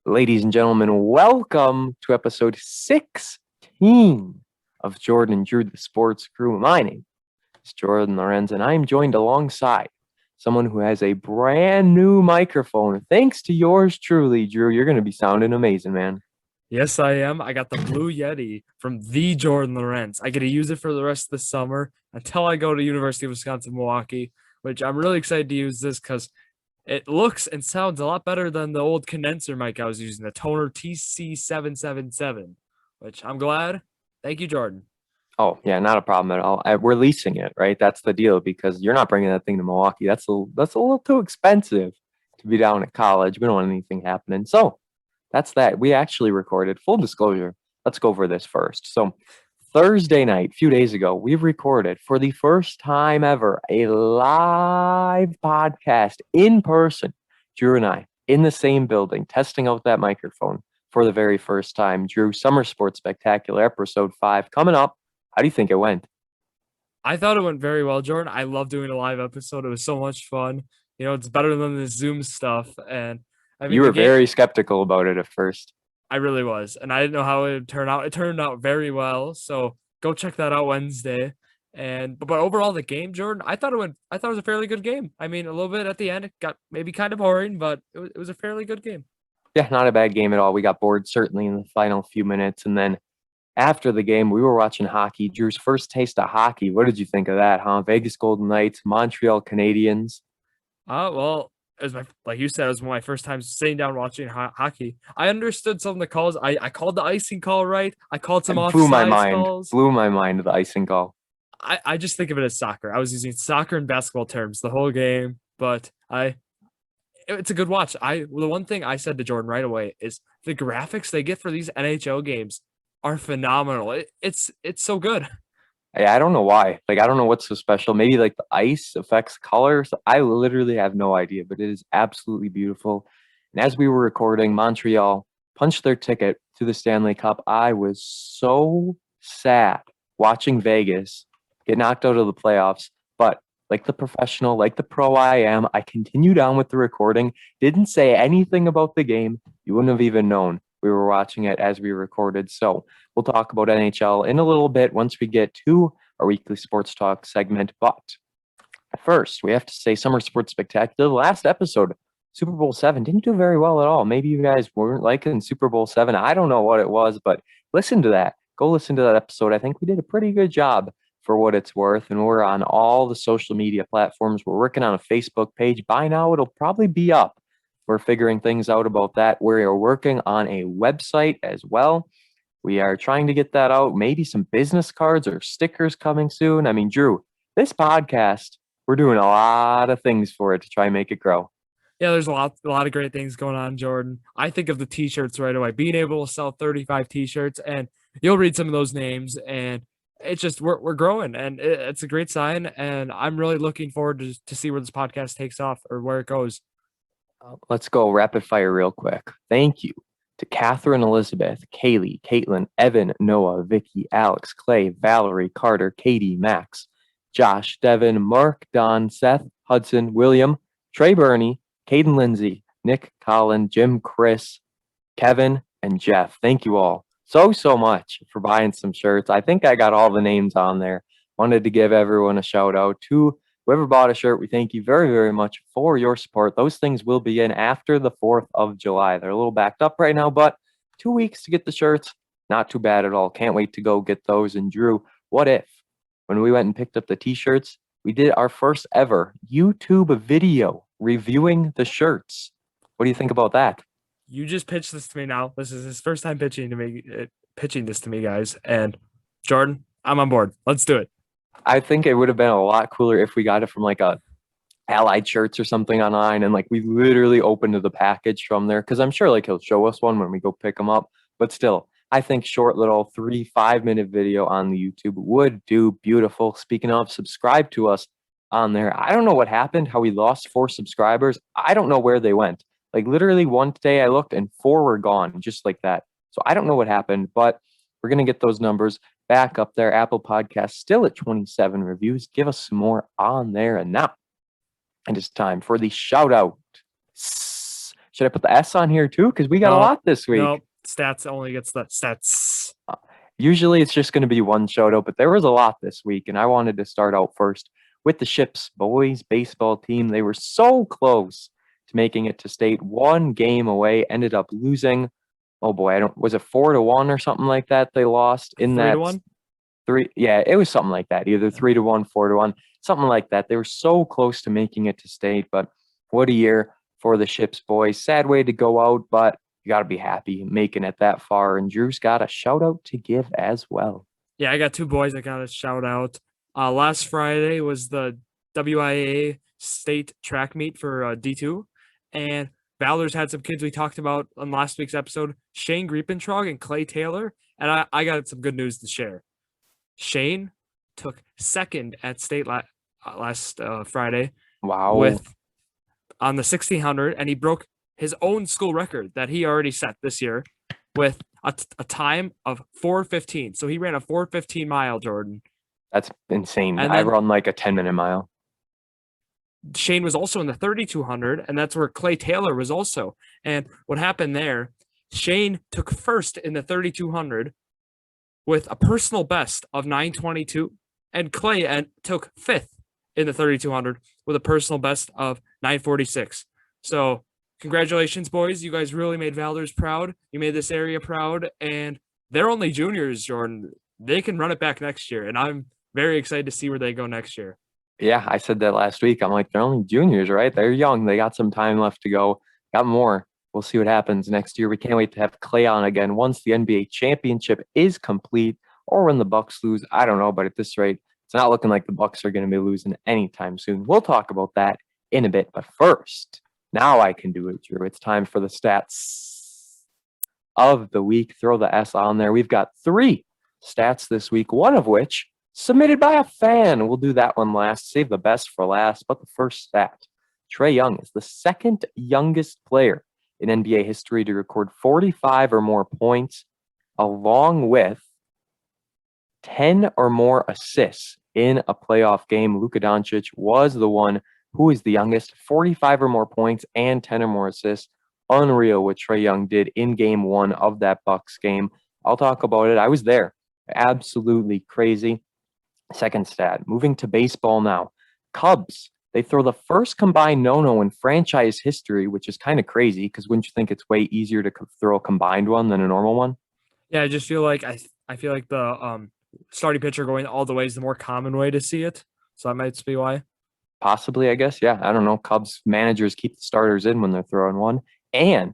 Ladies and gentlemen, welcome to episode 16 of Jordon and Drew, the sports crew. My name is Jordon Lawrenz, and I'm joined alongside someone who has a brand new microphone. Thanks to yours truly, Drew. You're going to be sounding amazing, man. Yes, I am. I got the Blue Yeti from the Jordon Lawrenz. I get to use it for the rest of the summer until I go to University of Wisconsin-Milwaukee, which I'm really excited to use this because it looks and sounds a lot better than the old condenser mic I was using, the Toner TC777, which I'm glad. Thank you, Jordan. Oh, yeah, not a problem at all. We're leasing it, right? That's the deal because you're not bringing that thing to Milwaukee. That's a little too expensive to be down at college. We don't want anything happening. So that's that. We actually recorded, full disclosure. Let's go over this first. So Thursday night, a few days ago, we recorded for the first time ever a live podcast in person. Drew and I in the same building, testing out that microphone for the very first time. Drew, Summer Sports Spectacular, episode 5 coming up. How do you think it went? I thought it went very well, Jordan. I love doing a live episode. It was so much fun. You know, it's better than the Zoom stuff. And I You mean, were very skeptical about it at first. I really was, and I didn't know how it would turn out. It turned out very well, so go check that out Wednesday. And but overall, the game, Jordan, I thought it was a fairly good game. I mean, a little bit at the end, it got maybe kind of boring, but it was a fairly good game. Yeah, not a bad game at all. We got bored certainly in the final few minutes, and then after the game, we were watching hockey. Drew's first taste of hockey. What did you think of that, huh? Vegas Golden Knights, Montreal Canadiens. Well, it was like you said, it was one of my first times sitting down watching hockey. I understood some of the calls. I called the icing call right. I called some It blew my offsides mind. calls. Blew my mind, the icing call. I just think of it as soccer. I was using soccer and basketball terms the whole game, but it's a good watch. The one thing I said to Jordan right away is the graphics they get for these NHL games are phenomenal. It's so good. I don't know why. Like, I don't know what's so special. Maybe like the ice affects colors. I literally have no idea, but it is absolutely beautiful. And as we were recording, Montreal punched their ticket to the Stanley Cup. I was so sad watching Vegas get knocked out of the playoffs. But like the professional, like the pro I am, I continued on with the recording, didn't say anything about the game. You wouldn't have even known we were watching it as we recorded. So we'll talk about NHL in a little bit once we get to our weekly sports talk segment. But first, we have to say Summer Sports Spectacular. The last episode, Super Bowl 7, didn't do very well at all. Maybe you guys weren't liking Super Bowl 7. I don't know what it was, but listen to that. Go listen to that episode. I think we did a pretty good job for what it's worth. And we're on all the social media platforms. We're working on a Facebook page. By now, it'll probably be up. We're figuring things out about that. We are working on a website as well. We are trying to get that out. Maybe some business cards or stickers coming soon. I mean, Drew, this podcast, we're doing a lot of things for it to try and make it grow. Yeah, there's a lot of great things going on, Jordan. I think of the t-shirts right away. Being able to sell 35 t-shirts, and you'll read some of those names, and it's just we're growing, and it's a great sign. And I'm really looking forward to see where this podcast takes off or where it goes. Let's go rapid fire real quick. Thank you to Catherine, Elizabeth, Kaylee, Caitlin, Evan, Noah, Vicky, Alex, Clay, Valerie, Carter, Katie, Max, Josh, Devin, Mark, Don, Seth, Hudson, William, Trey Burney, Caden Lindsay, Nick, Colin, Jim, Chris, Kevin, and Jeff. Thank you all so much for buying some shirts. I think I got all the names on there. Wanted to give everyone a shout out to whoever bought a shirt. We thank you very much for your support. Those things will be in after the 4th of July. They're a little backed up right now, but 2 weeks to get the shirts. Not too bad at all. Can't wait to go get those. And Drew, what if when we went and picked up the t-shirts, we did our first ever YouTube video reviewing the shirts? What do you think about that? You just pitched this to me now. This is his first time pitching this to me, guys. And Jordan, I'm on board. Let's do it. I think it would have been a lot cooler if we got it from like a Allied Shirts or something online, and like we literally opened the package from there, because I'm sure like he'll show us one when we go pick them up. But still, I think short little 3-5 minute video on the YouTube would do beautiful. Speaking of, subscribe to us on there. I don't know what happened, how we lost 4 subscribers. I don't know where they went. Like literally one day I looked and 4 were gone just like that. So I don't know what happened, but we're going to get those numbers back up there. Apple Podcasts still at 27 reviews. Give us some more on there. And now it is time for the shout out. Should I put the S on here too? Because we got a No, lot this week. No, stats only gets the stats. Usually it's just going to be one shout out, but there was a lot this week. And I wanted to start out first with the Ships boys baseball team. They were so close to making it to state, one game away, ended up losing. Oh boy, was it 4-1 or something like that? They lost in that 3-1. three. Yeah, it was something like that. Either 3-1, 4-1, something like that. They were so close to making it to state, but what a year for the Ships boys. Sad way to go out, but you got to be happy making it that far. And Drew's got a shout out to give as well. Yeah, I got two boys I got to shout out. Last Friday was the WIAA state track meet for D2, and Valor's had some kids we talked about on last week's episode, Shane Griepentrog and Clay Taylor, and I got some good news to share. Shane took second at state last Friday. Wow. On the 1600, and he broke his own school record that he already set this year with a time of 4:15. So he ran a 4:15 mile, Jordan. That's insane. And I run like a 10-minute mile. Shane was also in the 3200, and that's where Clay Taylor was also. And what happened there, Shane took first in the 3200 with a personal best of 922, and Clay took fifth in the 3200 with a personal best of 946. So congratulations, boys. You guys really made Valor's proud. You made this area proud, and they're only juniors, Jordan. They can run it back next year, and I'm very excited to see where they go next year. Yeah, I said that last week. I'm like, they're only juniors, right? They're young. They got some time left to go. Got more. We'll see what happens next year. We can't wait to have Clay on again once the NBA championship is complete, or when the Bucks lose. I don't know, but at this rate, it's not looking like the Bucks are going to be losing anytime soon. We'll talk about that in a bit. But first, now I can do it, Drew. It's time for the stats of the week. Throw the S on there. We've got 3 stats this week, one of which submitted by a fan. We'll do that one last. Save the best for last. But the first stat, Trae Young is the second youngest player in NBA history to record 45 or more points, along with 10 or more assists in a playoff game. Luka Doncic was the one who is the youngest, 45 or more points and 10 or more assists. Unreal what Trae Young did in game 1 of that Bucks game. I'll talk about it. I was there. Absolutely crazy. Second stat, moving to baseball now. Cubs, they throw the first combined no-no in franchise history, which is kind of crazy because wouldn't you think it's way easier to throw a combined one than a normal one? Yeah, I just feel like I feel like the starting pitcher going all the way is the more common way to see it. So that might be why. Possibly, I guess. Yeah, I don't know. Cubs managers keep the starters in when they're throwing one. And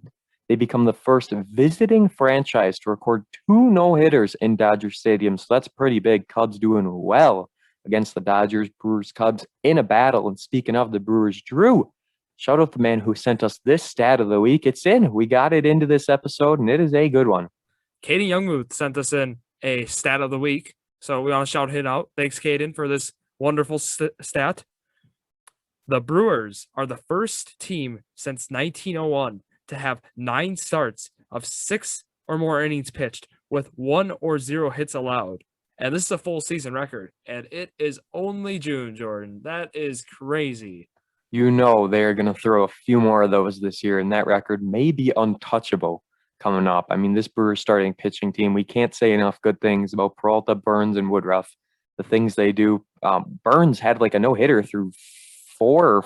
they become the first visiting franchise to record 2 no-hitters in Dodger Stadium. So that's pretty big. Cubs doing well against the Dodgers, Brewers, Cubs in a battle. And speaking of the Brewers, Drew, shout out the man who sent us this stat of the week. It's in. We got it into this episode, and it is a good one. Katie Youngmuth sent us in a stat of the week. So we want to shout him out. Thanks, Caden, for this wonderful stat. The Brewers are the first team since 1901 to have 9 starts of 6 or more innings pitched with 1 or 0 hits allowed. And this is a full season record. And it is only June, Jordan. That is crazy. You know they're going to throw a few more of those this year, and that record may be untouchable coming up. I mean, this Brewers starting pitching team, we can't say enough good things about Peralta, Burns, and Woodruff. The things they do. Burns had like a no-hitter through 5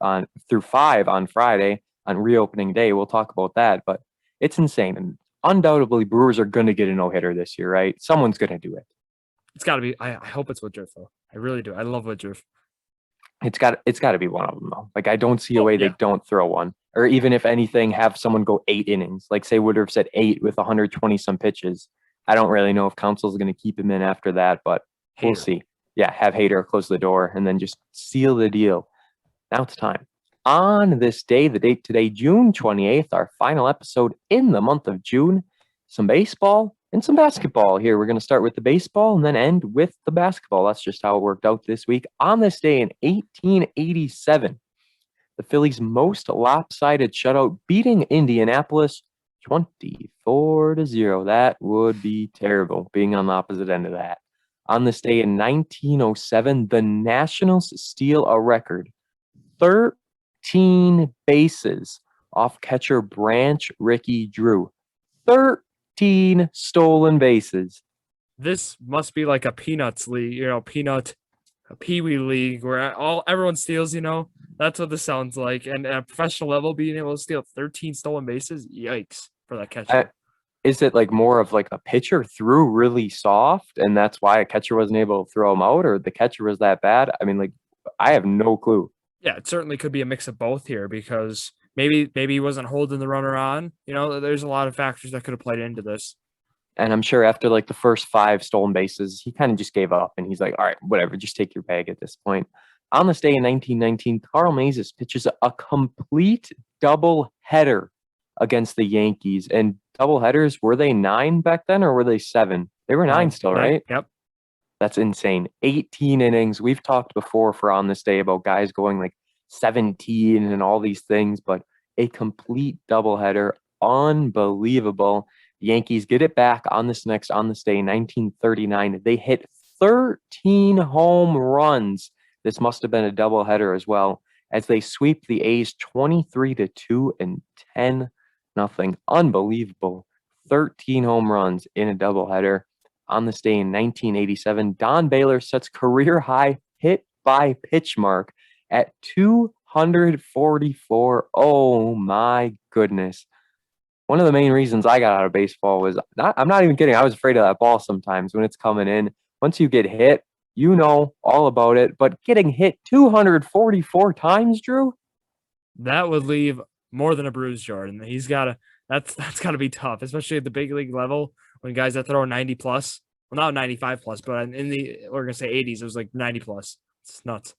on Friday on reopening day. We'll talk about that, but it's insane. And undoubtedly, Brewers are going to get a no-hitter this year, right? Someone's going to do it. It's got to be. I hope it's Woodruff, though. I really do. I love Woodruff. It's got to be one of them, though. Like, I don't see a way they don't throw one. Or even if anything, have someone go 8 innings. Like, say Woodruff said 8 with 120-some pitches. I don't really know if Council's going to keep him in after that, but we'll see. Yeah, have Hader close the door and then just seal the deal. Now it's time. On this day, the date today, June 28th, our final episode in the month of June, some baseball and some basketball here. We're going to start with the baseball and then end with the basketball. That's just how it worked out this week. On this day in 1887, the Phillies' most lopsided shutout, beating Indianapolis 24-0. That would be terrible, being on the opposite end of that. On this day in 1907, the Nationals steal a record 13 bases off catcher Branch Ricky Drew. 13 stolen bases. This must be like a peanuts league, a peewee league where everyone steals. That's what this sounds like. And at a professional level, being able to steal 13 stolen bases, yikes for that Uh, catcher. is it like more of like a pitcher threw really soft and that's why a catcher wasn't able to throw him out, or the catcher was that bad? I mean, like, I have no clue. Yeah, it certainly could be a mix of both here because maybe he wasn't holding the runner on. There's a lot of factors that could have played into this. And I'm sure after like the first 5 stolen bases, he kind of just gave up and he's like, all right, whatever, just take your bag at this point. On this day in 1919, Carl Mazes pitches a complete double header against the Yankees. And double headers, were they 9 back then or were they 7? They were 9 still, right? Yep. That's insane. 18 innings. We've talked before for On This Day about guys going like 17 and all these things, but a complete doubleheader. Unbelievable. The Yankees get it back on this day, 1939. They hit 13 home runs. This must have been a doubleheader as well, as they sweep the A's 23-2 and 10-0. Unbelievable. 13 home runs in a doubleheader. On this day in 1987, Don Baylor sets career high hit by pitch mark at 244. Oh my goodness. One of the main reasons I got out of baseball was I'm not even kidding. I was afraid of that ball sometimes when it's coming in. Once you get hit, you know all about it. But getting hit 244 times, Drew? That would leave more than a bruise, Jordan. That's got to be tough, especially at the big league level when guys that throw 90 plus, well, not 95 plus, but we're going to say 80s, it was like 90 plus. It's nuts.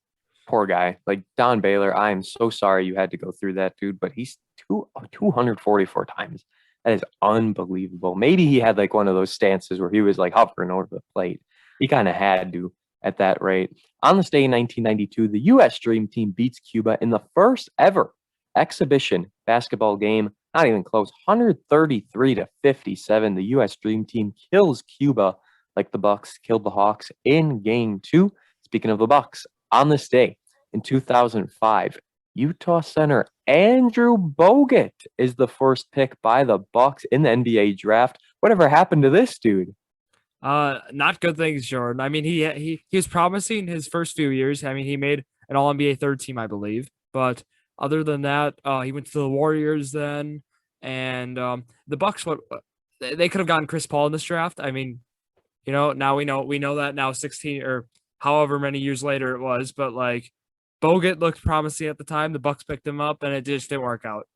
Poor guy. Like Don Baylor, I am so sorry you had to go through that, dude, but he's 244 times. That is unbelievable. Maybe he had like one of those stances where he was like hovering over the plate. He kind of had to at that rate. On this day in 1992, the U.S. Dream Team beats Cuba in the first ever exhibition basketball game. Not even close. 133-57. The U.S. Dream Team kills Cuba like the Bucks killed the Hawks in Game 2. Speaking of the Bucks, on this day in 2005, Utah center Andrew Bogut is the first pick by the Bucks in the NBA draft. Whatever happened to this dude? Not good things, Jordan. I mean, he was promising his first few years. I mean, he made an All NBA third team, I believe. But other than that, he went to the Warriors then, and the Bucks. They could have gotten Chris Paul in this draft. I mean, now we know that now 16 or however many years later it was, but like Bogut looked promising at the time. The Bucks picked him up, and it just didn't work out.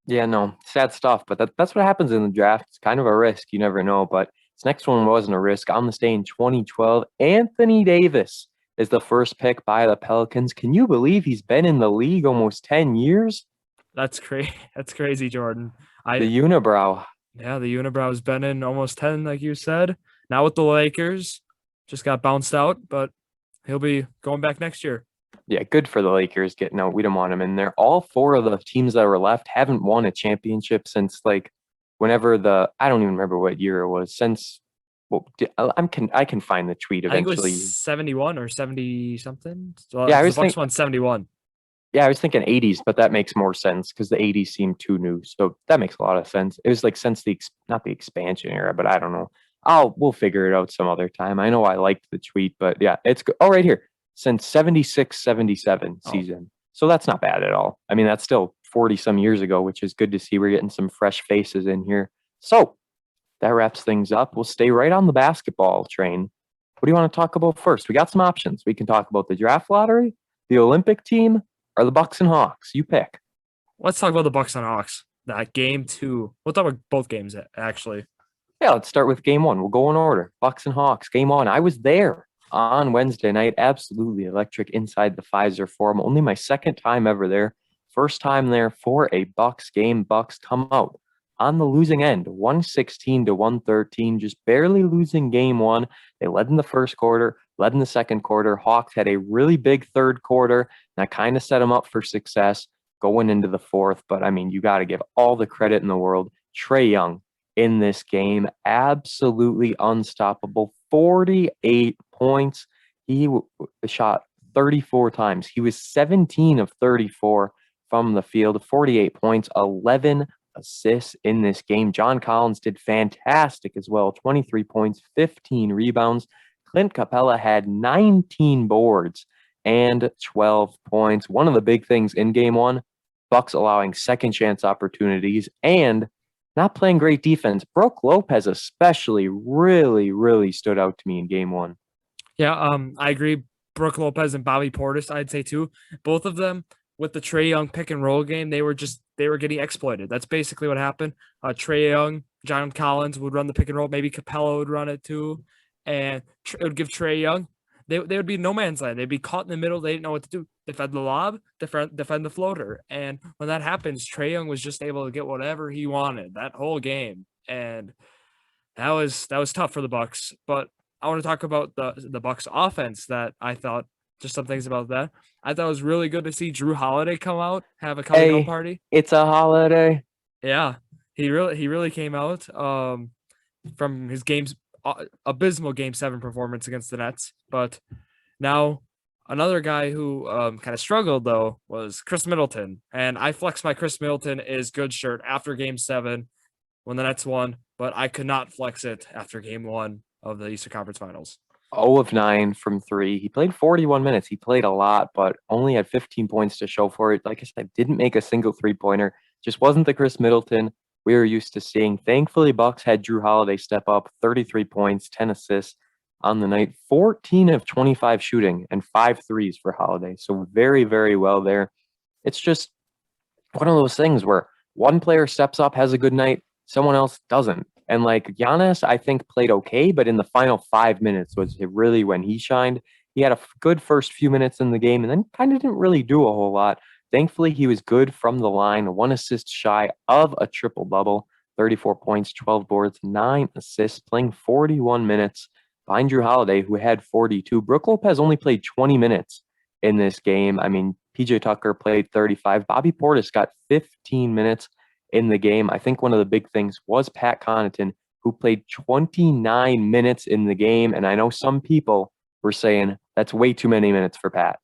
Yeah, no, sad stuff. But that's what happens in the draft. It's kind of a risk. You never know. But this next one wasn't a risk. On this day in 2012, Anthony Davis is the first pick by the Pelicans. Can you believe he's been in the league almost 10 years? That's crazy. That's crazy, Jordan. The unibrow. Yeah, the unibrow's been in almost 10, like you said. Now with the Lakers, just got bounced out, but he'll be going back next year. Yeah, good for the Lakers getting out. We don't want him in there. All 4 of the teams that were left haven't won a championship since like whenever I don't even remember what year it was. Since I can find the tweet eventually. I think it was 71 or 70 something. So yeah, the Bucks won 71. Yeah, I was thinking 80s, but that makes more sense because the 80s seem too new. So that makes a lot of sense. It was like since not the expansion era, but I don't know. We'll figure it out some other time. I know I liked the tweet, but yeah, it's good. Oh, right here. Since 76-77 season. So that's not bad at all. I mean, that's still 40 some years ago, which is good to see. We're getting some fresh faces in here. So that wraps things up. We'll stay right on the basketball train. What do you want to talk about first? We got some options. We can talk about the draft lottery, the Olympic team, or the Bucks and Hawks. You pick. Let's talk about the Bucks and Hawks. That game 2. We'll talk about both games, actually. Yeah, let's start with game 1. We'll go in order. Bucks and Hawks, game 1. I was there on Wednesday night. Absolutely electric inside the Pfizer Forum. Only my second time ever there. First time there for a Bucks game. Bucks come out on the losing end, 116-113, just barely losing game 1. They led in the first quarter, led in the second quarter. Hawks had a really big third quarter, and that kind of set them up for success going into the fourth. But, I mean, you got to give all the credit in the world. Trae Young in this game, absolutely unstoppable, 48 points. He shot 34 times. He was 17 of 34 from the field, 48 points, 11 assists in this game. John Collins did fantastic as well, 23 points, 15 rebounds. Clint Capella had 19 boards and 12 points. One of the big things in game one, Bucks allowing second chance opportunities and not playing great defense. Brook Lopez especially really stood out to me in game one. Yeah, I agree. Brook Lopez and Bobby Portis, I'd say too. Both of them with the Trae Young pick and roll game, they were getting exploited. That's basically what happened. Trae Young, John Collins would run the pick and roll. Maybe Capella would run it too, and it would give Trae Young. They would be no man's land. They'd be caught in the middle. They didn't know what to do. Defend the lob, defend the floater. And when that happens, Trae Young was just able to get whatever he wanted that whole game, and that was tough for the Bucks. But I want to talk about the Bucks offense that I thought just some things about that. I thought it was really good to see Drew Holiday come out, have a coming home party. It's a holiday. Yeah, he really came out from his game's abysmal Game 7 performance against the Nets. But now another guy who kind of struggled though was Chris Middleton, and I flexed my Chris Middleton is good shirt after Game 7 when the Nets won, but I could not flex it after Game 1 of the Eastern Conference Finals. 0 of 9 from 3. He played 41 minutes. He played a lot, but only had 15 points to show for it. Like I said, didn't make a single three-pointer. Just wasn't the Chris Middleton we were used to seeing. Thankfully, Bucks had Drew Holiday step up, 33 points, 10 assists on the night, 14 of 25 shooting, and 5 threes for Holiday. So very well there. It's just one of those things where one player steps up, has a good night, someone else doesn't. And like Giannis, I think played okay, but in the final 5 minutes was really when he shined. He had a good first few minutes in the game and then kind of didn't really do a whole lot. Thankfully, he was good from the line, 1 assist shy of a triple-double, 34 points, 12 boards, 9 assists, playing 41 minutes behind Drew Holiday, who had 42. Brook Lopez only played 20 minutes in this game. I mean, PJ Tucker played 35. Bobby Portis got 15 minutes in the game. I think one of the big things was Pat Connaughton, who played 29 minutes in the game. And I know some people were saying that's way too many minutes for Pat.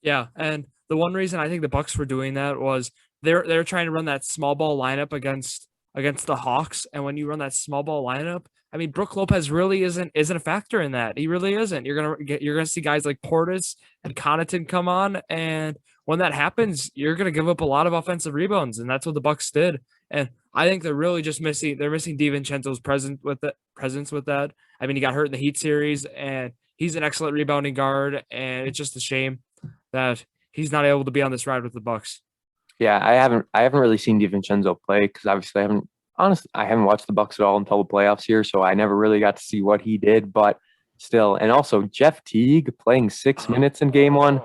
Yeah, and the one reason I think the Bucks were doing that was they're trying to run that small ball lineup against the Hawks, and when you run that small ball lineup, I mean, Brook Lopez really isn't a factor in that. He really isn't. You're gonna see guys like Portis and Connaughton come on, and when that happens, you're gonna give up a lot of offensive rebounds, and that's what the Bucks did. And I think they're really just missing DiVincenzo's presence with that. I mean, he got hurt in the Heat series, and he's an excellent rebounding guard, and it's just a shame that he's not able to be on this ride with the Bucks. Yeah, I haven't really seen DiVincenzo play because obviously I haven't watched the Bucks at all until the playoffs here, so I never really got to see what he did. But still, and also Jeff Teague playing 6 minutes in game one.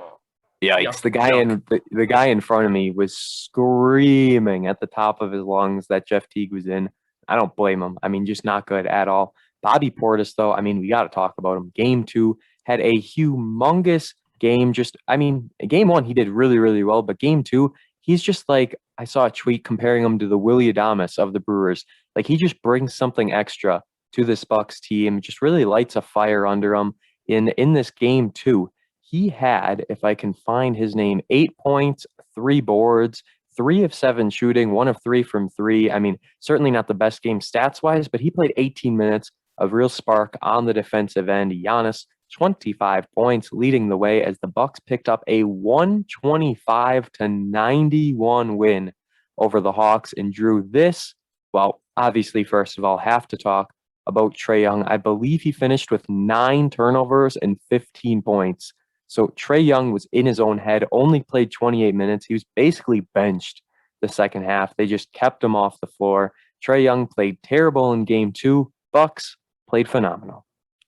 Yikes! The guy in front of me was screaming at the top of his lungs that Jeff Teague was in. I don't blame him. I mean, just not good at all. Bobby Portis, though, I mean, we got to talk about him. Game 2 had a humongous game. Game 1 he did really well, but game 2 he's just like, I saw a tweet comparing him to the Willie Adamas of the Brewers. Like, he just brings something extra to this Bucks team, just really lights a fire under him. In this game 2, he had, if I can find his name, 8 points, 3 boards, 3 of 7 shooting, 1 of 3 from 3. I mean, certainly not the best game stats-wise, but he played 18 minutes of real spark on the defensive end. Giannis, 25 points, leading the way as the Bucks picked up a 125-91 win over the Hawks and drew this. Well, obviously, first of all, have to talk about Trae Young. I believe he finished with 9 turnovers and 15 points. So Trae Young was in his own head, only played 28 minutes. He was basically benched the second half. They just kept him off the floor. Trae Young played terrible in game 2. Bucks played phenomenal.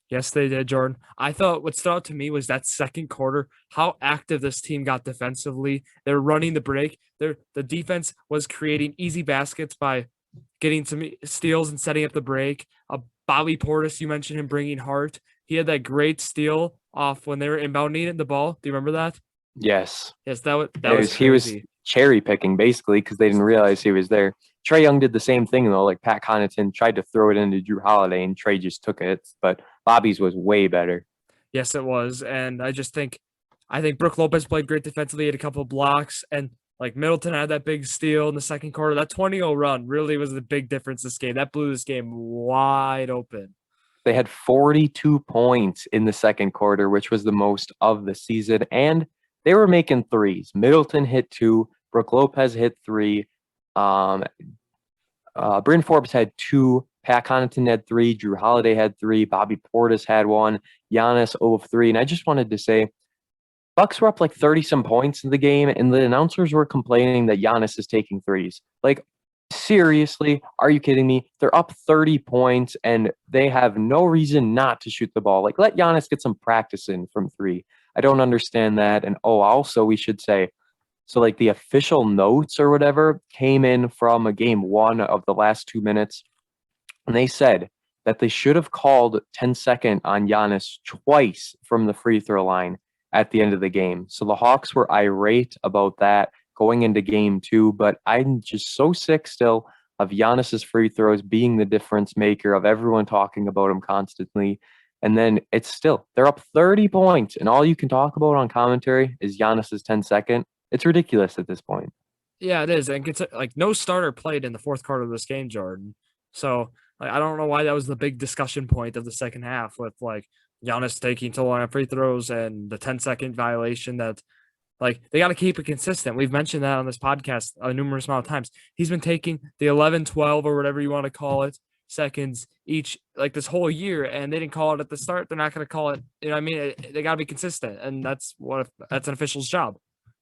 Yes, they did, Jordan. I thought what stood out to me was that second quarter, how active this team got defensively. They're running the break. The defense was creating easy baskets by getting some steals and setting up the break. Bobby Portis, you mentioned him bringing heart. He had that great steal off when they were inbounding the ball. Do you remember that? Yes. Yes, that was crazy. He was cherry picking basically because they didn't realize he was there. Trae Young did the same thing though. Like Pat Connaughton tried to throw it into Drew Holiday and Trae just took it. But Bobby's was way better. Yes, it was. And I think Brook Lopez played great defensively, had a couple of blocks, and Like Middleton had that big steal in the second quarter. That 20-0 run really was the big difference this game. That blew this game wide open. They had 42 points in the second quarter, which was the most of the season, and they were making threes. Middleton hit 2, Brook Lopez hit 3, um, Bryn Forbes had 2, Pat Connaughton had 3, Drew Holiday had 3, Bobby Portis had 1, Giannis 0 of 3. And I just wanted to say, Bucks were up like 30-some points in the game, and the announcers were complaining that Giannis is taking threes. Like, seriously, are you kidding me? They're up 30 points, and they have no reason not to shoot the ball. Like, let Giannis get some practice in from 3. I don't understand that. And, also, we should say, so, like, the official notes or whatever came in from a game 1 of the last 2 minutes, and they said that they should have called 10-second on Giannis twice from the free throw line at the end of the game. So the Hawks were irate about that going into game 2, but I'm just so sick still of Giannis's free throws being the difference maker, of everyone talking about him constantly. And then they're up 30 points, and all you can talk about on commentary is Giannis's 10-second. It's ridiculous at this point. Yeah, it is. And it's like no starter played in the fourth quarter of this game, Jordan. So like, I don't know why that was the big discussion point of the second half, with like Giannis taking too long on free throws and the 10-second violation. That like they got to keep it consistent. We've mentioned that on this podcast a numerous amount of times. He's been taking the 11, 12 or whatever you want to call it seconds each, like this whole year, and they didn't call it at the start. They're not going to call it. You know what I mean? They got to be consistent, and that's an official's job.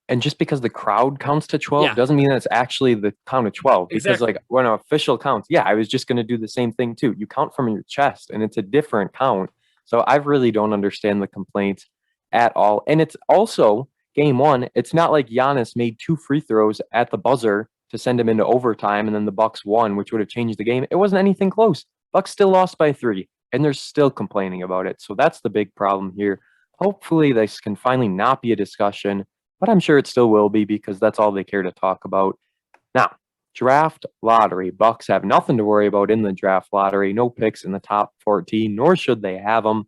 And just because the crowd counts to 12 doesn't mean that it's actually the count of 12. Because Exactly. like when an official counts, I was just going to do the same thing too. You count from your chest, and it's a different count. So I really don't understand the complaints at all. And it's also game 1. It's not like Giannis made 2 free throws at the buzzer to send him into overtime, and then the Bucks won, which would have changed the game. It wasn't anything close. Bucks still lost by 3, and they're still complaining about it. So that's the big problem here. Hopefully this can finally not be a discussion, but I'm sure it still will be, because that's all they care to talk about. Now, draft lottery. Bucks have nothing to worry about in the draft lottery. No picks in the top 14, nor should they have them.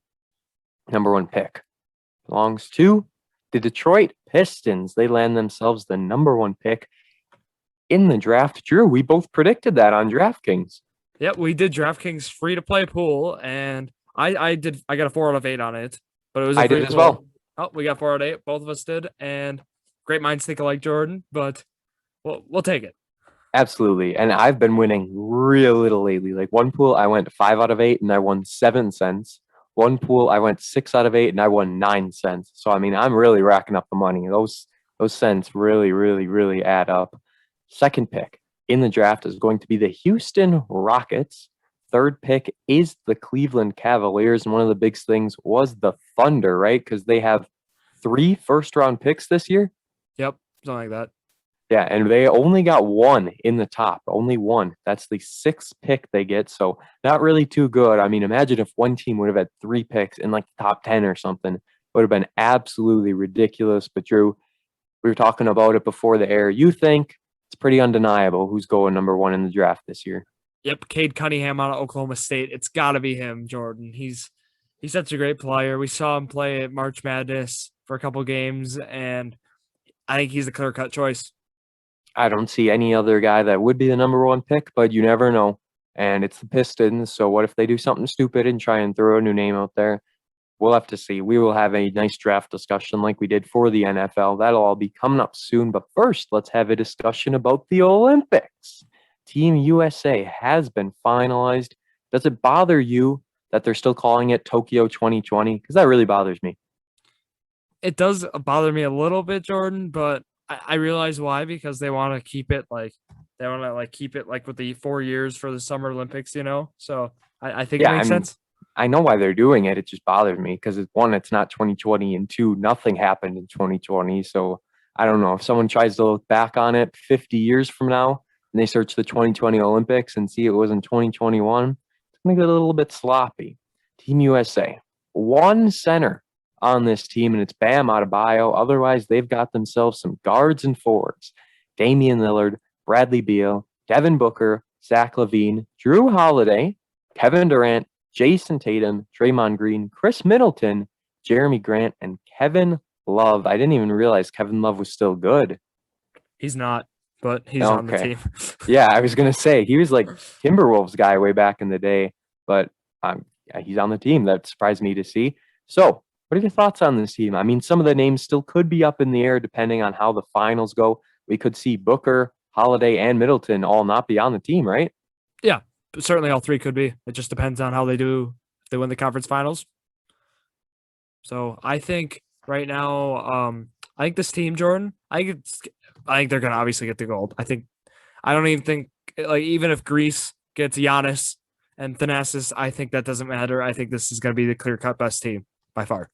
Number 1 pick belongs to the Detroit Pistons. They land themselves the number 1 pick in the draft. Drew, we both predicted that on DraftKings. Yep, we did DraftKings free to play pool, and I got a 4 out of 8 on it, but it was I did as well. Oh, we got 4 out of 8. Both of us did, and great minds think alike, Jordan. But we'll take it. Absolutely, and I've been winning real little lately. Like one pool, I went 5 out of 8, and I won 7 cents. One pool, I went 6 out of 8, and I won 9 cents. So I mean, I'm really racking up the money. Those cents really, really, really add up. Second pick in the draft is going to be the Houston Rockets. Third pick is the Cleveland Cavaliers. And one of the big things was the Thunder, right? Because they have 3 first-round picks this year. Yep, something like that. Yeah, and they only got 1 in the top. Only 1. That's the 6th pick they get. So not really too good. I mean, imagine if one team would have had 3 picks in like the top 10 or something. It would have been absolutely ridiculous. But Drew, we were talking about it before the air. You think it's pretty undeniable who's going number 1 in the draft this year? Yep, Cade Cunningham out of Oklahoma State. It's got to be him, Jordan. He's such a great player. We saw him play at March Madness for a couple games, and I think he's the clear-cut choice. I don't see any other guy that would be the number 1 pick, but you never know. And it's the Pistons, so what if they do something stupid and try and throw a new name out there? We'll have to see. We will have a nice draft discussion like we did for the NFL. That'll all be coming up soon. But first, let's have a discussion about the Olympics. Team USA has been finalized. Does it bother you that they're still calling it Tokyo 2020? Because that really bothers me. It does bother me a little bit, Jordan, but I realize why, because they want to keep it like with the 4 years for the Summer Olympics, you know? So I think it makes sense. I know why they're doing it. It just bothers me because one, it's not 2020, and 2, nothing happened in 2020. So I don't know if someone tries to look back on it 50 years from now and they search the 2020 Olympics and see it was in 2021, it's going to get a little bit sloppy. Team USA, 1 center on this team, and it's Bam Adebayo. Otherwise, they've got themselves some guards and forwards. Damian Lillard, Bradley Beal, Devin Booker, Zach LaVine, Drew Holiday, Kevin Durant, Jason Tatum, Draymond Green, Chris Middleton, Jeremy Grant, and Kevin Love. I didn't even realize Kevin Love was still good. He's not, but he's on the Okay. team. Yeah, I was gonna say he was like Timberwolves guy way back in the day, but yeah, he's on the team. That surprised me to see. So, what are your thoughts on this team? I mean, some of the names still could be up in the air depending on how the finals go. We could see Booker, Holiday, and Middleton all not be on the team, right? Yeah, but certainly all three could be. It just depends on how they do if they win the conference finals. So I think right now, I think this team, Jordan, I think they're gonna obviously get the gold. I don't even think like even if Greece gets Giannis and Thanasis, I think that doesn't matter. I think this is gonna be the clear cut best team by far.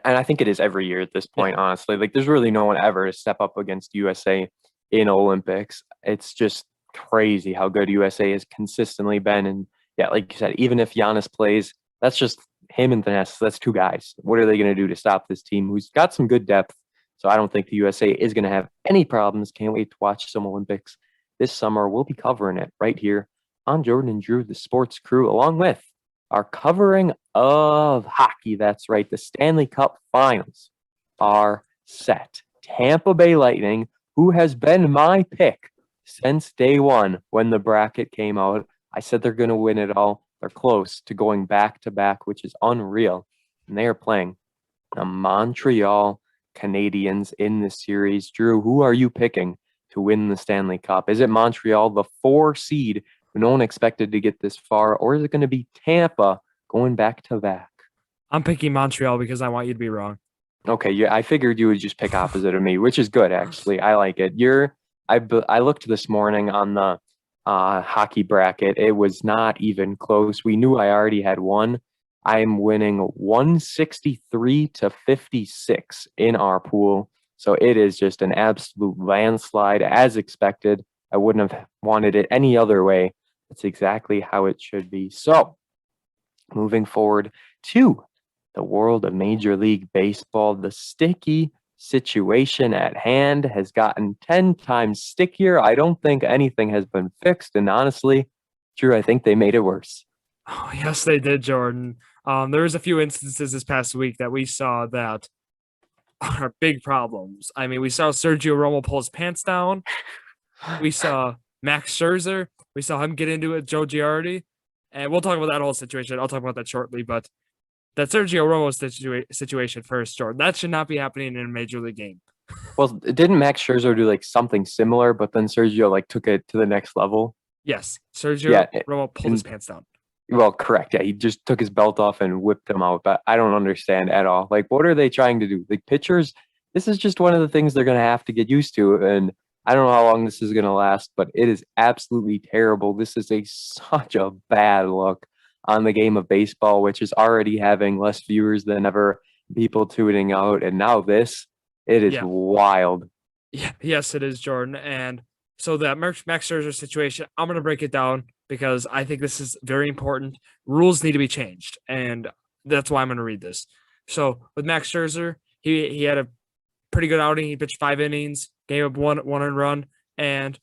And I think it is every year at this Yeah. point, honestly. Like, there's really no one ever to step up against USA in Olympics. It's just crazy how good USA has consistently been. And yeah, like you said, even if Giannis plays, that's just him and Thanasis. That's two guys. What are they going to do to stop this team who's got some good depth? So I don't think the USA is going to have any problems. Can't wait to watch some Olympics this summer. We'll be covering it right here on Jordon and Drew, the sports crew, along with our covering of hockey. That's right. The Stanley Cup finals are set. Tampa Bay Lightning, who has been my pick since day one when the bracket came out. I said they're going to win it all. They're close to going back to back, which is unreal. And they are playing the Montreal Canadiens in this series. Drew, who are you picking to win the Stanley Cup? Is it Montreal, the 4 seed, who no one expected to get this far, or is it going to be Tampa going back to back? I'm picking Montreal because I want you to be wrong. Okay, yeah, I figured you would just pick opposite of me, which is good actually. I like it. I looked this morning on the hockey bracket. It was not even close. We knew I already had one. I'm winning 163 to 56 in our pool. So it is just an absolute landslide as expected. I wouldn't have wanted it any other way. That's exactly how it should be. So moving forward to the world of Major League Baseball, the sticky situation at hand has gotten 10 times stickier. I don't think anything has been fixed. And honestly, Drew, I think they made it worse. Oh, yes, they did, Jordan. There was a few instances this past week that we saw that are big problems. I mean, we saw Sergio Romo pull his pants down. We saw Max Scherzer. We saw him get into it with Joe Girardi. And we'll talk about that whole situation. I'll talk about that shortly. But that Sergio Romo situation first, Jordan, that should not be happening in a major league game. Well, didn't Max Scherzer do like something similar, but then Sergio like took it to the next level? Yes, Sergio Yeah, Romo pulled his pants down. well, correct. Yeah, he just took his belt off and whipped him out. But I don't understand at all. Like, what are they trying to do? Like, pitchers, this is just one of the things they're going to have to get used to. And I don't know how long this is going to last, but it is absolutely terrible. This is such a bad look on the game of baseball, which is already having less viewers than ever, people tuning out. And now this, it is wild. Yeah, yes, it is, Jordan. And so that Max Scherzer situation, I'm going to break it down because I think this is very important. Rules need to be changed, and that's why I'm going to read this. So with Max Scherzer, he had a pretty good outing. He pitched 5 innings, gave up one earned run, and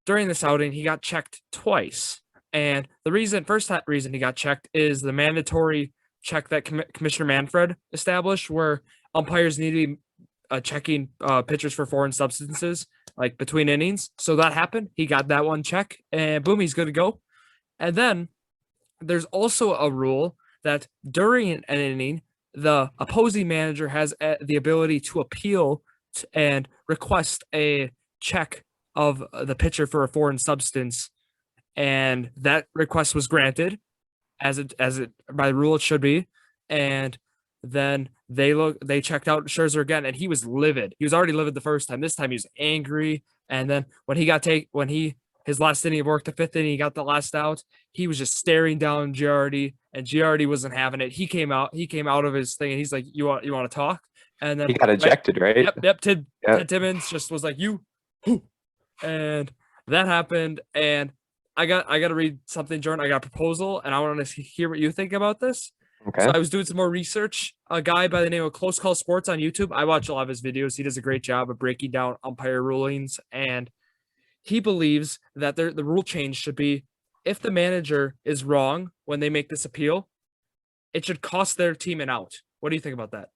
during this outing, he got checked twice. And the first reason he got checked is the mandatory check that Commissioner Manfred established, where umpires need to be checking pitchers for foreign substances like between innings. So that happened. He got that one check, and boom, he's good to go. And then there's also a rule that during an inning, the opposing manager has the ability to appeal and request a check of the pitcher for a foreign substance, and that request was granted, as it by rule it should be. And then they checked out Scherzer again, and he was livid. He was already livid the first time. This time he was angry. And then when his last inning of work, the 5th inning, he got the last out. He was just staring down Girardi, and Girardi wasn't having it. He came out of his thing, and he's like, "You want to talk?" And then he got ejected, right? Yep. Ted Timmons just was like, "You," and that happened. And I got to read something, Jordan. I got a proposal, and I want to hear what you think about this. Okay. So I was doing some more research. A guy by the name of Close Call Sports on YouTube. I watch a lot of his videos. He does a great job of breaking down umpire rulings, and he believes that the rule change should be if the manager is wrong when they make this appeal, it should cost their team an out. What do you think about that?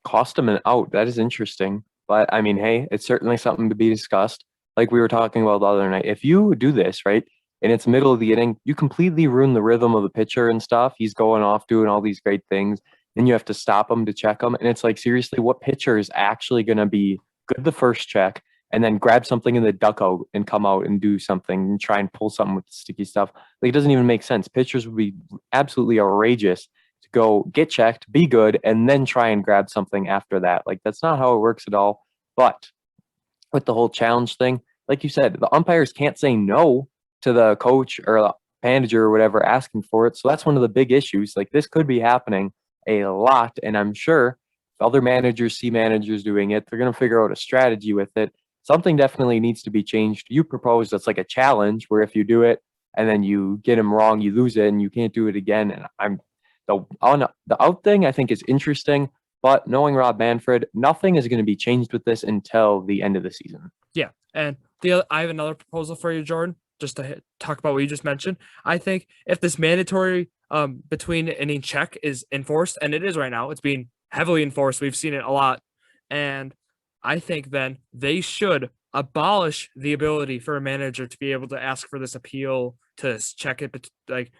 Cost him an out. That is interesting. But I mean, hey, it's certainly something to be discussed. Like we were talking about the other night, if you do this, right, and it's middle of the inning, you completely ruin the rhythm of the pitcher and stuff. He's going off doing all these great things. Then you have to stop him to check him. And it's like, seriously, what pitcher is actually going to be good the first check and then grab something in the dugout and come out and do something and try and pull something with the sticky stuff? Like, it doesn't even make sense. Pitchers would be absolutely outrageous to go get checked, be good, and then try and grab something after that. Like, that's not how it works at all. But with the whole challenge thing, like you said, the umpires can't say no to the coach or the manager or whatever asking for it. So that's one of the big issues. Like, this could be happening a lot. And I'm sure if other managers see managers doing it, they're going to figure out a strategy with it. Something definitely needs to be changed. You proposed that's like a challenge where if you do it and then you get them wrong, you lose it and you can't do it again. And the out thing I think is interesting, but knowing Rob Manfred, nothing is going to be changed with this until the end of the season. Yeah, and I have another proposal for you, Jordan. Just to talk about what you just mentioned, I think if this mandatory between inning check is enforced, and it is right now, it's being heavily enforced. We've seen it a lot, and I think then they should abolish the ability for a manager to be able to ask for this appeal to check it like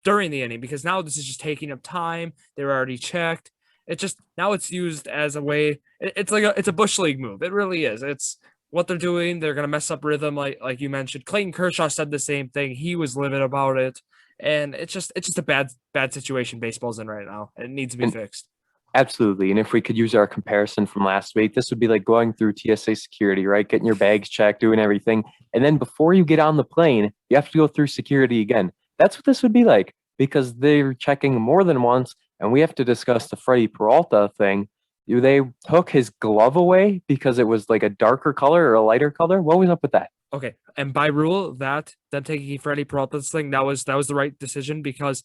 during the inning, because now this is just taking up time. They're already checked. It just now it's used as a way. It's like it's a bush league move. It really is. It's what they're doing. They're gonna mess up rhythm, like you mentioned. Clayton Kershaw said the same thing. He was livid about it, and it's just a bad situation baseball's in right now. It needs to be fixed. Absolutely. And if we could use our comparison from last week, this would be like going through TSA security, right? Getting your bags checked, doing everything. And then before you get on the plane, you have to go through security again. That's what this would be like because they're checking more than once. And we have to discuss the Freddie Peralta thing. They took his glove away because it was like a darker color or a lighter color. What was up with that? Okay. And by rule, them taking Freddie Peralta's thing, that was the right decision because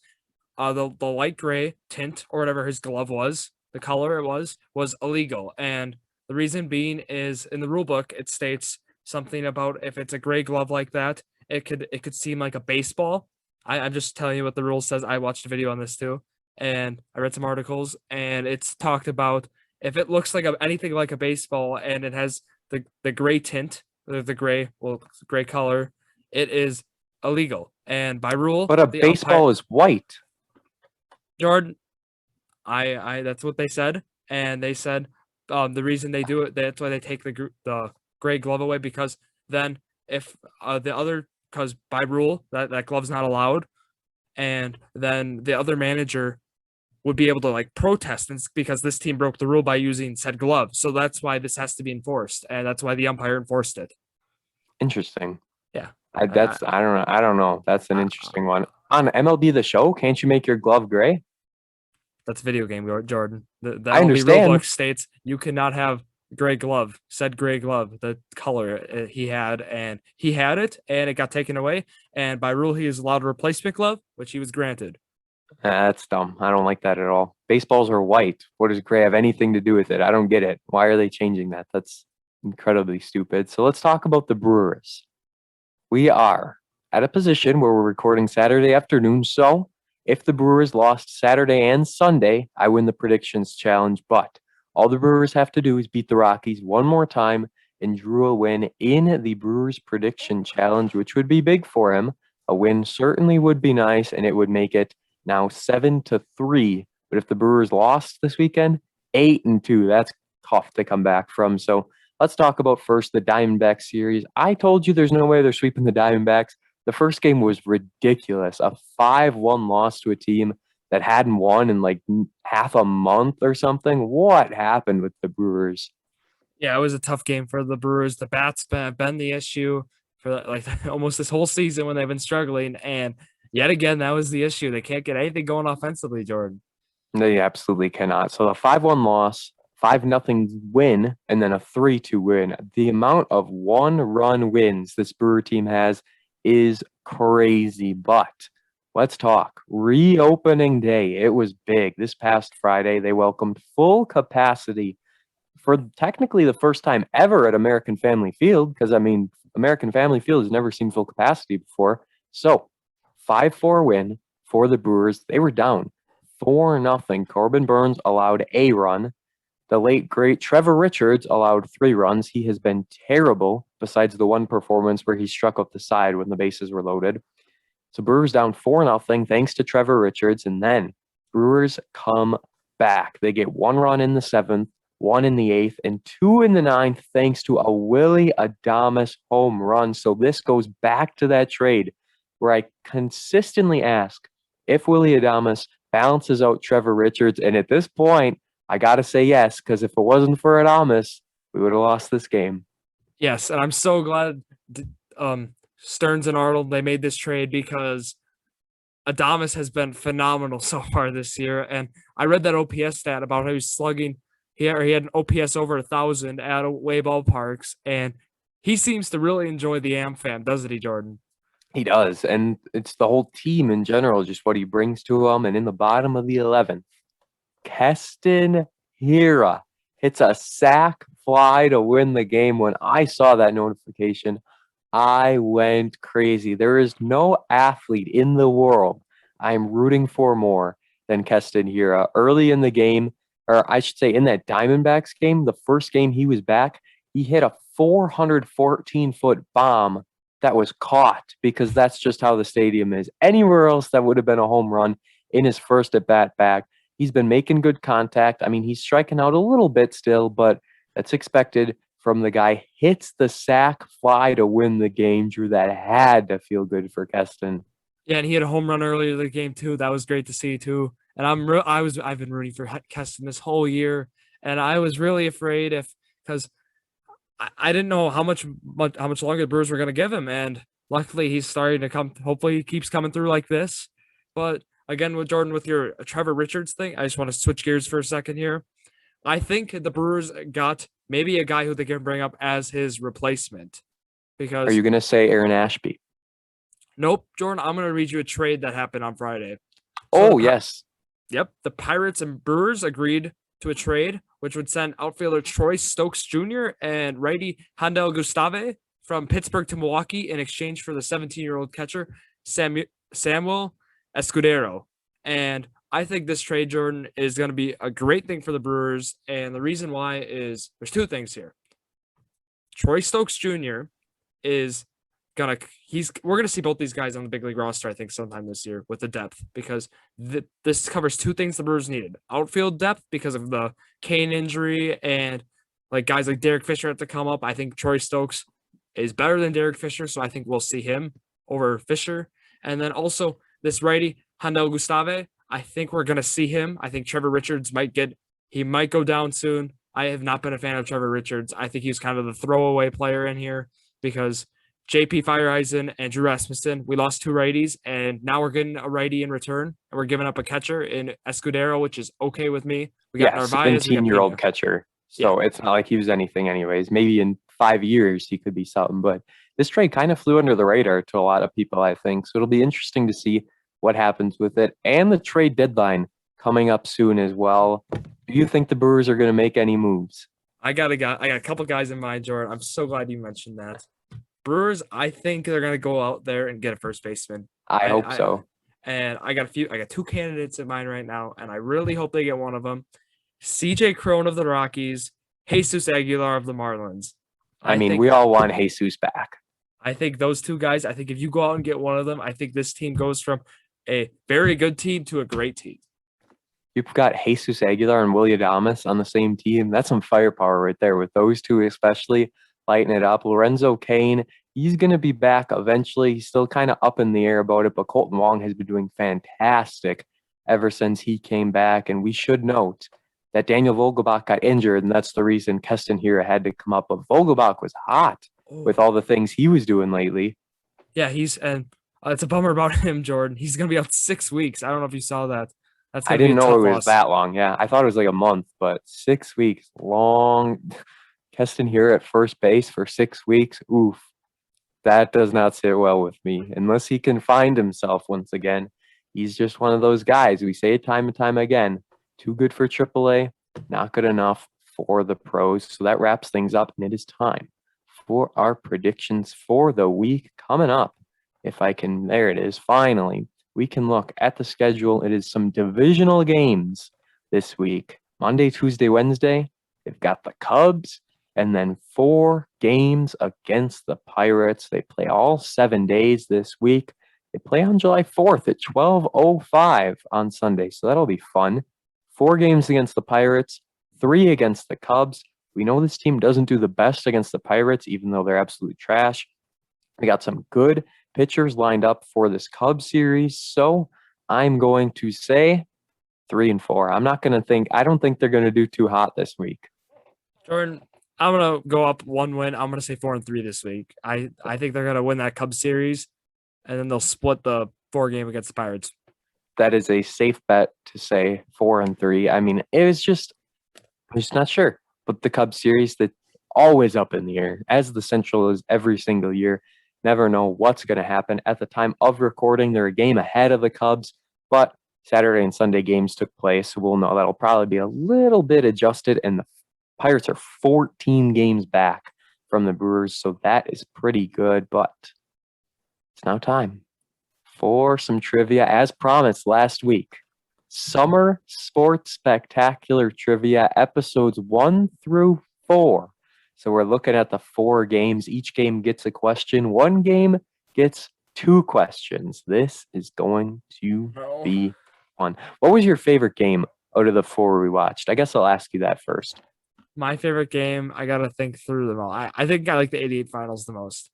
the light gray tint or whatever his glove was, the color it was illegal. And the reason being is in the rule book, it states something about if it's a gray glove like that, it could seem like a baseball. I'm just telling you what the rule says. I watched a video on this too, and I read some articles, and it's talked about if it looks like anything like a baseball and it has the gray tint, the gray color, it is illegal. And by rule, but a baseball is white. Jordan, I that's what they said, and they said the reason they do it, that's why they take the gray glove away, because then if because by rule that glove's not allowed, and then the other manager would be able to like protest because this team broke the rule by using said glove. So that's why this has to be enforced, and that's why the umpire enforced it. Interesting. Yeah, I don't know. I don't know. That's an interesting one. On MLB The Show, can't you make your glove gray? That's a video game, Jordan. The I MLB understand. rulebook states you cannot have gray glove, said gray glove, the color he had, and he had it, and it got taken away. And by rule, he is allowed a replacement glove, which he was granted. That's dumb. I don't like that at all. Baseballs are white. What does gray have anything to do with it? I don't get it. Why are they changing that? That's incredibly stupid. So let's talk about the Brewers. We are at a position where we're recording Saturday afternoon. So if the Brewers lost Saturday and Sunday, I win the predictions challenge. But all the Brewers have to do is beat the Rockies one more time, and Drew will win in the Brewers prediction challenge, which would be big for him. A win certainly would be nice, and it would make it now 7-3. But if the Brewers lost this weekend, 8-2. That's tough to come back from. So let's talk about first the Diamondbacks series. I told you there's no way they're sweeping the Diamondbacks. The first game was ridiculous. A 5-1 loss to a team that hadn't won in like half a month or something. What happened with the Brewers? Yeah, it was a tough game for the Brewers. The bats have been the issue for like almost this whole season when they've been struggling. And yet again, that was the issue. They can't get anything going offensively, Jordan. They absolutely cannot. So the 5-1 loss, 5-0 win, and then a 3-2 win. The amount of one-run wins this Brewer team has is crazy. But let's talk. Reopening day. It was big. This past Friday, they welcomed full capacity for technically the first time ever at American Family Field, because, I mean, American Family Field has never seen full capacity before. So 5-4 win for the Brewers. They were down 4-0. Corbin Burns allowed a run. The late, great Trevor Richards allowed 3 runs. He has been terrible, besides the one performance where he struck up the side when the bases were loaded. So Brewers down 4-0 thanks to Trevor Richards. And then Brewers come back. They get 1 run in the 7th, 1 in the 8th, and 2 in the 9th thanks to a Willy Adames home run. So this goes back to that trade where I consistently ask if Willy Adames balances out Trevor Richards. And at this point, I got to say yes, because if it wasn't for Adames, we would have lost this game. Yes, and I'm so glad Stearns and Arnold, they made this trade because Adames has been phenomenal so far this year. And I read that OPS stat about how he's slugging. He had an OPS over 1,000 at away ballparks, and he seems to really enjoy the AmFam, doesn't he, Jordan? He does, and it's the whole team in general, just what he brings to them. And in the bottom of the 11th, Keston Hiura hits a sac fly to win the game. When I saw that notification, I went crazy. There is no athlete in the world I'm rooting for more than Keston Hiura. Early in the game, or I should say in that Diamondbacks game, the first game he was back, he hit a 414-foot bomb that was caught, because that's just how the stadium is. Anywhere else, that would have been a home run in his first at-bat back. He's been making good contact. I mean, he's striking out a little bit still, but that's expected from the guy. Hits the sac fly to win the game, Drew. That had to feel good for Keston. Yeah, and he had a home run earlier in the game too. That was great to see too. And I've been rooting for Keston this whole year, and I was really afraid because I didn't know how much longer the Brewers were going to give him, and luckily he's starting to come. Hopefully, he keeps coming through like this. But again, with Jordan, with your Trevor Richards thing, I just want to switch gears for a second here. I think the Brewers got maybe a guy who they can bring up as his replacement. Because Are you going to say Aaron Ashby? Nope, Jordan. I'm going to read you a trade that happened on Friday. Oh, yes. Yep, the Pirates and Brewers agreed to a trade, which would send outfielder Troy Stokes Jr. and righty Handel Gustave from Pittsburgh to Milwaukee in exchange for the 17-year-old catcher Samuel Escudero. And I think this trade, Jordan, is going to be a great thing for the Brewers. And the reason why is there's 2 things here. Troy Stokes Jr. is we're gonna see both these guys on the big league roster, I think, sometime this year with the depth, because this covers 2 things the Brewers needed: outfield depth because of the Kane injury, and like guys like Derek Fisher have to come up. I think Troy Stokes is better than Derek Fisher, so I think we'll see him over Fisher. And then also this righty Handel Gustave, I think we're gonna see him. I think Trevor Richards might go down soon. I have not been a fan of Trevor Richards. I think he's kind of the throwaway player in here because JP Fireeisen and Drew Rasmussen, we lost 2 righties, and now we're getting a righty in return, and we're giving up a catcher in Escudero, which is okay with me. We got Narvaez, 17-year-old catcher. So It's not like he was anything anyways. Maybe in 5 years he could be something, but this trade kind of flew under the radar to a lot of people, I think. So it'll be interesting to see what happens with it, and the trade deadline coming up soon as well. Do you think the Brewers are going to make any moves? I got a couple guys in mind, Jordan. I'm so glad you mentioned that. Brewers, I think they're going to go out there and get a first baseman. I hope so. And I got 2 candidates in mind right now, and I really hope they get one of them. CJ Cron of the Rockies, Jesus Aguilar of the Marlins. I mean, we all want Jesus back. I think those 2 guys, I think if you go out and get one of them, I think this team goes from a very good team to a great team. You've got Jesus Aguilar and Willy Adames on the same team. That's some firepower right there with those 2 especially. Lighting it up. Lorenzo Cain, he's going to be back eventually. He's still kind of up in the air about it, but Colton Wong has been doing fantastic ever since he came back. And we should note that Daniel Vogelbach got injured, and that's the reason Keston Hiura had to come up. But Vogelbach was hot with all the things he was doing lately. Yeah, it's a bummer about him, Jordan. He's going to be out 6 weeks. I don't know if you saw that. I didn't know it was that long. Yeah, I thought it was like a month, but 6 weeks, long. Keston Hiura at first base for 6 weeks. Oof. That does not sit well with me. Unless he can find himself once again. He's just one of those guys. We say it time and time again. Too good for AAA, not good enough for the pros. So that wraps things up, and it is time for our predictions for the week coming up. There it is, finally. We can look at the schedule. It is some divisional games this week. Monday, Tuesday, Wednesday. They've got the Cubs, and then 4 games against the Pirates. They play all 7 days this week. They play on July 4th at 12:05 on Sunday, so that'll be fun. 4 games against the Pirates, 3 against the Cubs. We know this team doesn't do the best against the Pirates, even though they're absolute trash. We got some good pitchers lined up for this Cubs series, so I'm going to say 3-4. I don't think they're going to do too hot this week. Jordan, I'm gonna go up 1 win. I'm gonna say 4-3 this week. I think they're gonna win that Cubs series, and then they'll split the 4 game against the Pirates. That is a safe bet to say 4-3. I mean, I'm just not sure. But the Cubs series, that's always up in the air, as the Central is every single year. Never know what's going to happen. At the time of recording, they're a game ahead of the Cubs, but Saturday and Sunday games took place, so we'll know that'll probably be a little bit adjusted, and the Pirates are 14 games back from the Brewers, so that is pretty good, but it's now time for some trivia, as promised last week. Summer Sports Spectacular Trivia, episodes 1 through 4. So we're looking at the 4 games. Each game gets a question. 1 game gets 2 questions. This is going to be fun. What was your favorite game out of the 4 we watched? I guess I'll ask you that first. My favorite game, I gotta think through them all. I think I like the 88 finals the most.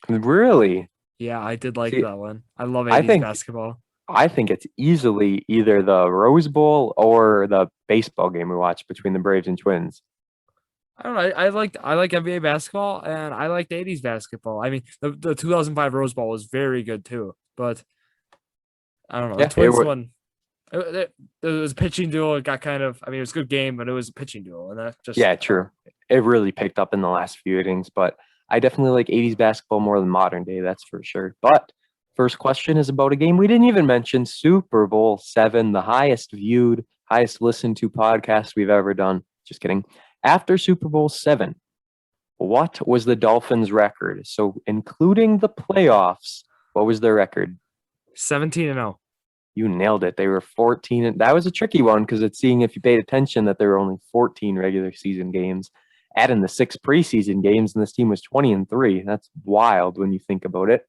Really? Yeah, I did like See, that one. I love I 80s think basketball. I think it's easily either the Rose Bowl or the baseball game we watched between the Braves and Twins. I don't know. I like NBA basketball and I liked 80s basketball. I mean, the 2005 Rose Bowl was very good too, but I don't know. The Yeah, Twins one, it was a pitching duel. It got kind of, I mean, it was a good game, but it was a pitching duel, and that just true. It really picked up in the last few innings, but I definitely like 80s basketball more than modern day, that's for sure. But first question is about a game we didn't even mention, Super Bowl 7, the highest viewed, highest listened to podcast we've ever done. Just kidding. After Super Bowl 7, what was the Dolphins' record? So including the playoffs, what was their record? 17-0. You nailed it. They were 14. And that was a tricky one because it's seeing if you paid attention that there were only 14 regular season games. Add in the 6 preseason games, and this team was 20-3. That's wild when you think about it.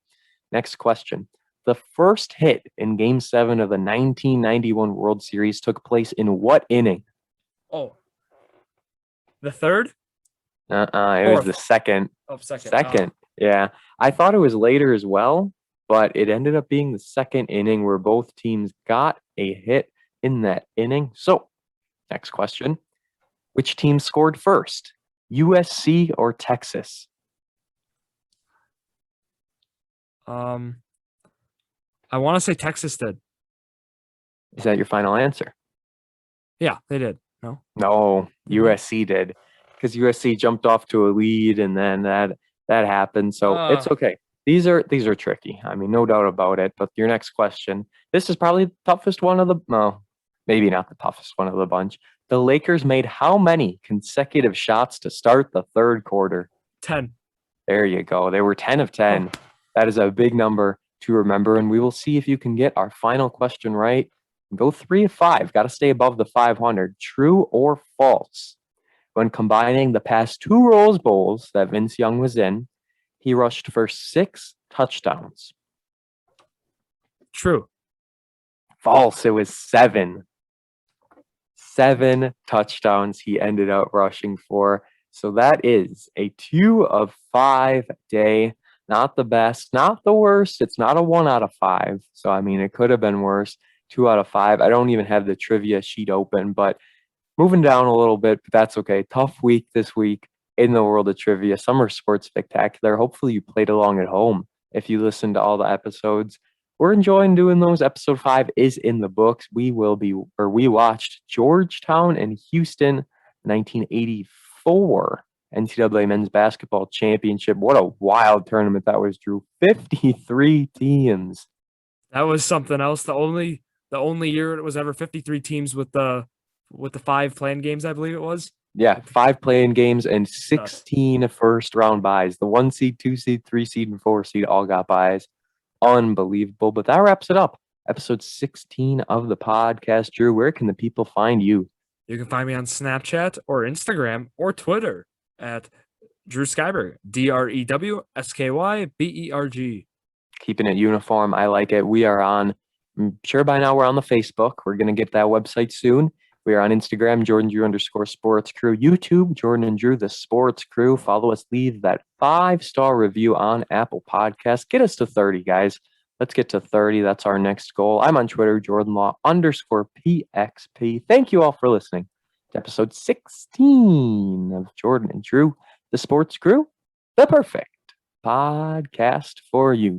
Next question. The first hit in Game 7 of the 1991 World Series took place in what inning? Oh, the third? It was the second. Oh, second. Second. Yeah. I thought it was later as well, but it ended up being the second inning where both teams got a hit in that inning. So, next question. Which team scored first? USC or Texas? I want to say Texas did. Is that your final answer? Yeah, they did. No? No, USC did. Because USC jumped off to a lead and then that happened. So it's okay. These are tricky. I mean, no doubt about it. But your next question, this is probably the toughest one of the maybe not the toughest one of the bunch. The Lakers made how many consecutive shots to start the third quarter? 10. There you go. They were 10 of 10. That is a big number to remember. And we will see if you can get our final question right. Go 3 of 5. Got to stay above the 500. True or false? When combining the past 2 Rose Bowls that Vince Young was in, he rushed for 6 touchdowns. True. False. It was 7. 7 touchdowns he ended up rushing for. So that is a 2 of 5 day. Not the best, not the worst. It's not a 1 out of 5. So, I mean, it could have been worse. 2 out of 5. I don't even have the trivia sheet open, but moving down a little bit, but that's okay. Tough week this week in the world of trivia. Summer Sports Spectacular. Hopefully you played along at home if you listened to all the episodes. We're enjoying doing those. Episode 5 is in the books. We watched Georgetown and Houston 1984 NCAA Men's Basketball Championship. What a wild tournament that was, Drew. 53 teams. That was something else. The only year it was ever 53 teams with the 5 playing games, I believe it was. Yeah, 5 playing games and 16 first round buys. The 1 seed, 2 seed, 3 seed, and 4 seed all got buys. Unbelievable. But that wraps it up. Episode 16 of the podcast. Drew, where can the people find you? You can find me on Snapchat or Instagram or Twitter at Drew Skyberg, DrewSkyberg. Keeping it uniform. I like it. We are on, I'm sure by now we're on the Facebook. We're going to get that website soon. We are on Instagram, Jordon Drew _sports crew. YouTube, Jordon and Drew, the sports crew. Follow us. Leave that 5-star review on Apple Podcasts. Get us to 30, guys. Let's get to 30. That's our next goal. I'm on Twitter, JordanLaw _PXP. Thank you all for listening to episode 16 of Jordon and Drew, the sports crew, the perfect podcast for you.